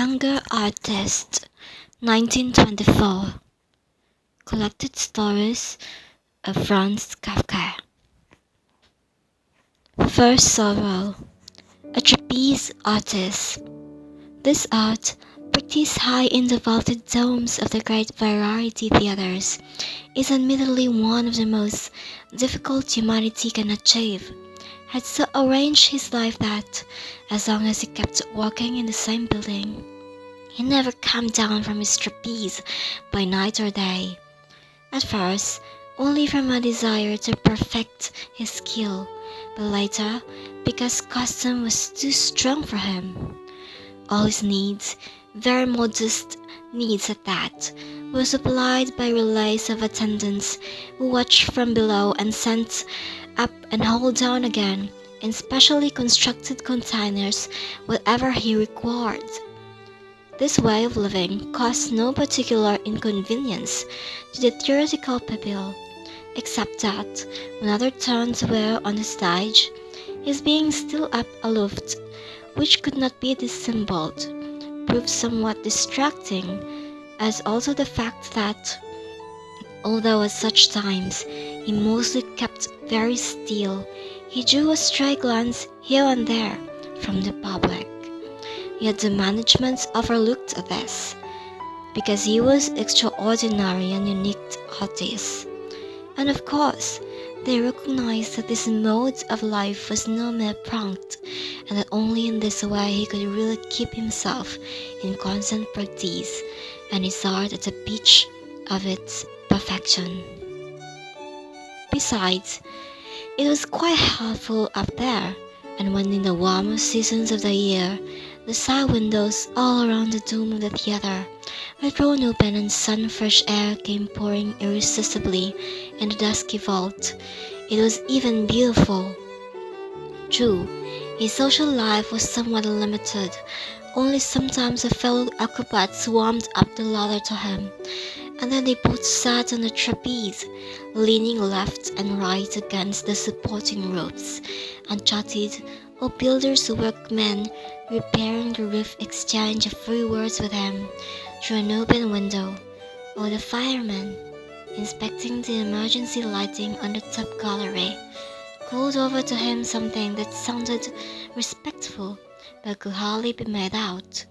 Younger Artist, 1924. Collected Stories of Franz Kafka. First Sorrow. A trapeze artist. This art, practiced high in the vaulted domes of the great variety theaters, is admittedly one of the most difficult humanity can achieve. Had so arranged his life that, as long as he kept walking in the same building, he never came down from his trapeze by night or day. At first, only from a desire to perfect his skill, but later, because custom was too strong for him. All his needs, very modest needs at that, were supplied by relays of attendants who watched from below and sent up and hauled down again in specially constructed containers whatever he required. This way of living caused no particular inconvenience to the theoretical people, except that, when other turns were on the stage, his being still up aloft, which could not be dissembled, proved somewhat distracting, as also the fact that, although at such times he mostly kept very still, he drew a stray glance here and there from the public. Yet the management overlooked this, because he was extraordinary and unique artist. And of course, they recognized that this mode of life was no mere prank, and that only in this way he could really keep himself in constant practice, and his art at the pitch of its perfection. Besides, it was quite helpful up there, and when in the warmer seasons of the year, the side windows all around the dome of the theater were thrown open and sun-fresh air came pouring irresistibly in the dusky vault. It was even beautiful. True, his social life was somewhat limited. Only sometimes a fellow acrobat swarmed up the ladder to him, and then they both sat on the trapeze, leaning left and right against the supporting ropes, and chatted, or builders' workmen repairing the roof exchanged a few words with him through an open window, or the firemen, inspecting the emergency lighting on the top gallery, called over to him something that sounded respectful but could hardly be made out.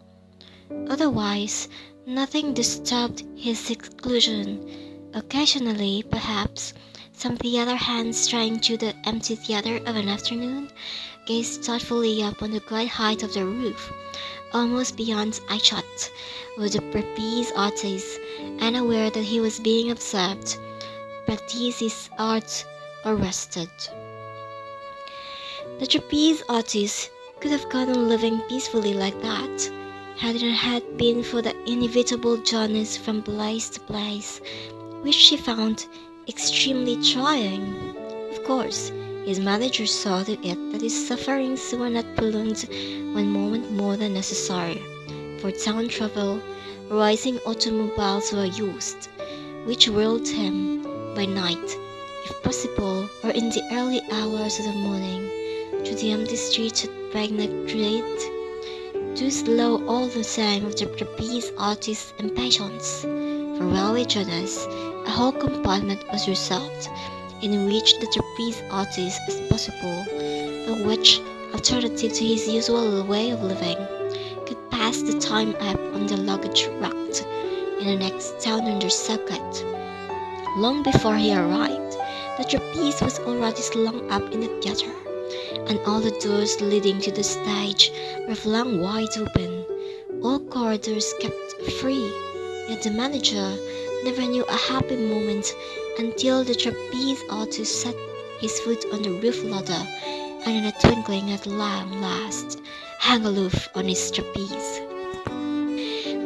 Otherwise, nothing disturbed his seclusion. Occasionally, perhaps, some theater hands straying through the empty theater of an afternoon gazed thoughtfully up on the great height of the roof, almost beyond eyeshot, with the trapeze artist, unaware that he was being observed, practiced his art or rested. The trapeze artist could have gone on living peacefully like that, had it not had been for the inevitable journeys from place to place, which she found extremely trying. Of course, his manager saw to it that his sufferings were not prolonged 1 moment more than necessary. For town travel, rising automobiles were used, which whirled him by night, if possible, or in the early hours of the morning, through the empty streets at breakneck rate, too slow all the same of the trapeze artist's impatience. For railway journeys, a whole compartment was reserved, in which the trapeze artist, as possible, but which, alternative to his usual way of living, could pass the time up on the luggage rack in the next town under circuit. Long before he arrived, the trapeze was already slung up in the theater, and all the doors leading to the stage were flung wide open, all corridors kept free. Yet the manager never knew a happy moment until the trapeze artist set his foot on the roof ladder, and in a twinkling at long last hung aloof on his trapeze.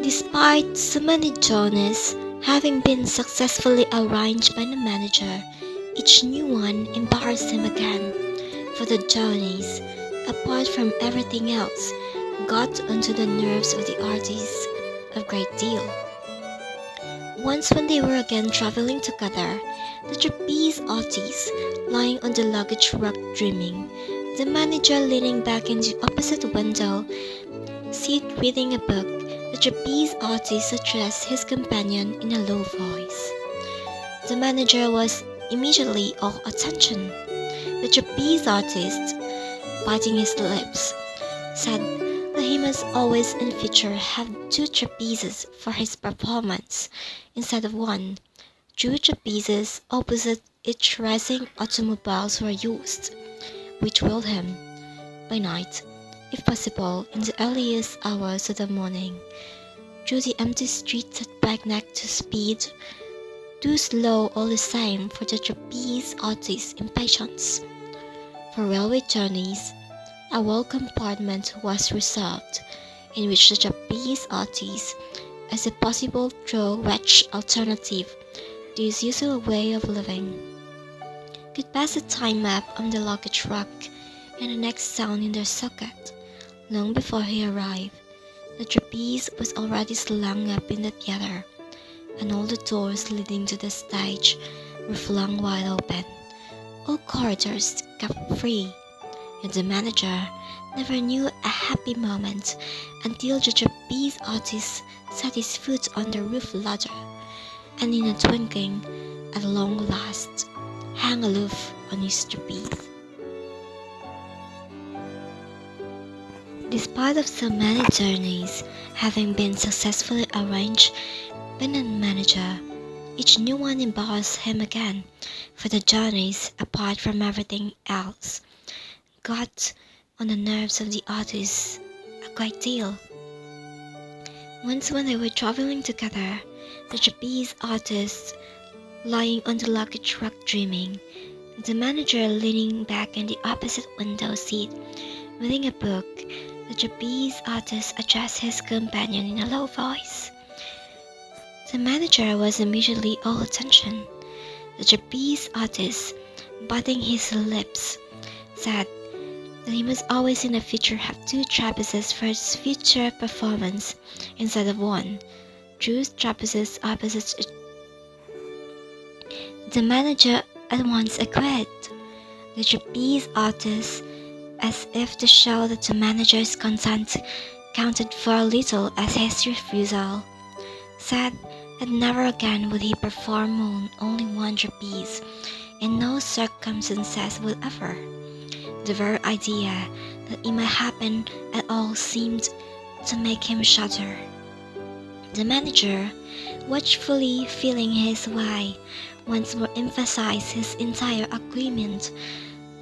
Despite so many journeys having been successfully arranged by the manager, each new one embarrassed him again, for the journeys, apart from everything else, got onto the nerves of the artist a great deal. Once when they were again traveling together, the trapeze artist lying on the luggage rack dreaming, the manager leaning back in the opposite window seat reading a book, The trapeze artist addressed his companion in a low voice. The manager was immediately all attention. The trapeze artist, biting his lips, said that he must always in future have two trapezes for his performance instead of one. Two trapezes opposite each racing automobiles were used, which willed him, by night, if possible in the earliest hours of the morning, through the empty streets at breakneck speed, too slow all the same for the trapeze artist's impatience. For railway journeys, a wall compartment was reserved, in which the trapeze artist, as a possible throw-wedge alternative to his usual way of living, could pass a time map on the luggage rack and the next sound in their socket. Long before he arrived, the trapeze was already slung up in the theater, and all the doors leading to the stage were flung wide open. All corridors kept free, and the manager never knew a happy moment until the trapeze artist set his foot on the roof ladder, and in a twinkling, at long last, hung aloof on his trapeze. Despite of so many journeys having been successfully arranged by the manager, each new one embarrassed him again, for the journeys, apart from everything else, got on the nerves of the artists a great deal. Once when they were traveling together, the trapeze artist lying on the luggage rack dreaming, the manager leaning back in the opposite window seat reading a book, the trapeze artist addressed his companion in a low voice. The manager was immediately all attention. The trapeze artist, biting his lips, said that he must always in the future have two trapezes for his future performance instead of one. Two trapezes opposite. The manager at once agreed. The trapeze artist, as if to show that the manager's consent counted for little as his refusal, said that never again would he perform on only one trapeze, in no circumstances whatever. The very idea that it might happen at all seemed to make him shudder. The manager, watchfully feeling his way, once more emphasized his entire agreement.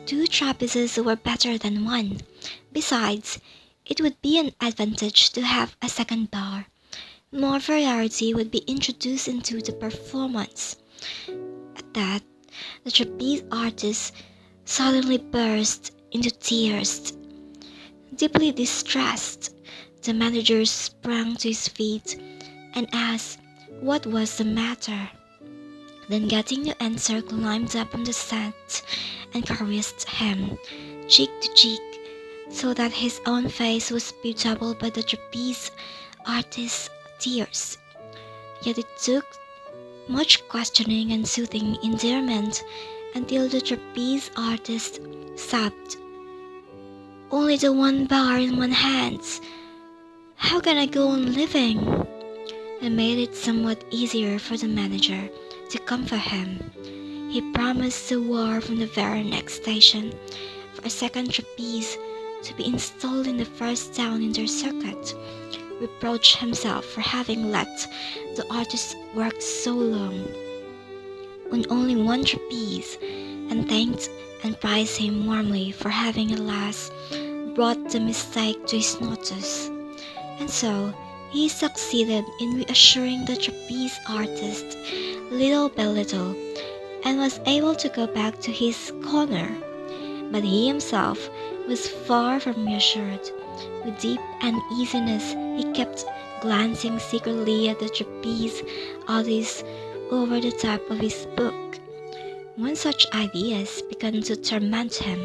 Two trapezes were better than one. Besides, it would be an advantage to have a second bar. More variety would be introduced into the performance. At that, the trapeze artist suddenly burst into tears. Deeply distressed, the manager sprang to his feet and asked what was the matter. Then getting the answer, climbed up on the set and caressed him, cheek to cheek, so that his own face was bedoubled by the trapeze artist's tears. Yet it took much questioning and soothing endearment until the trapeze artist sobbed, "Only the one bar in one hand. How can I go on living?" It made it somewhat easier for the manager to comfort him. He promised to wire from the very next station for a second trapeze to be installed in the first town in their circuit, reproached himself for having let the artist work so long on only one trapeze, and thanked and praised him warmly for having at last brought the mistake to his notice. And so he succeeded in reassuring the trapeze artist little by little, and was able to go back to his corner. But he himself was far from reassured. With deep uneasiness, he kept glancing secretly at the trapeze artist over the top of his book. When such ideas began to torment him,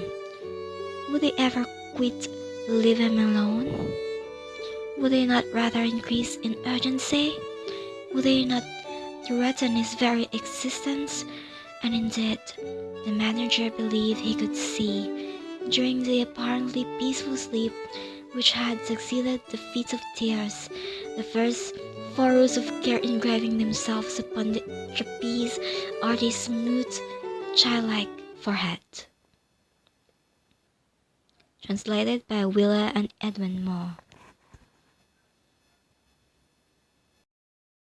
would they ever quit, leave him alone? Would they not rather increase in urgency? Would they not threaten his very existence? And indeed, the manager believed he could see, during the apparently peaceful sleep which had succeeded the fit of tears, The first furrows of care engraving themselves upon the trapeze artist's smooth, childlike forehead. Translated by Willa and Edwin Moore.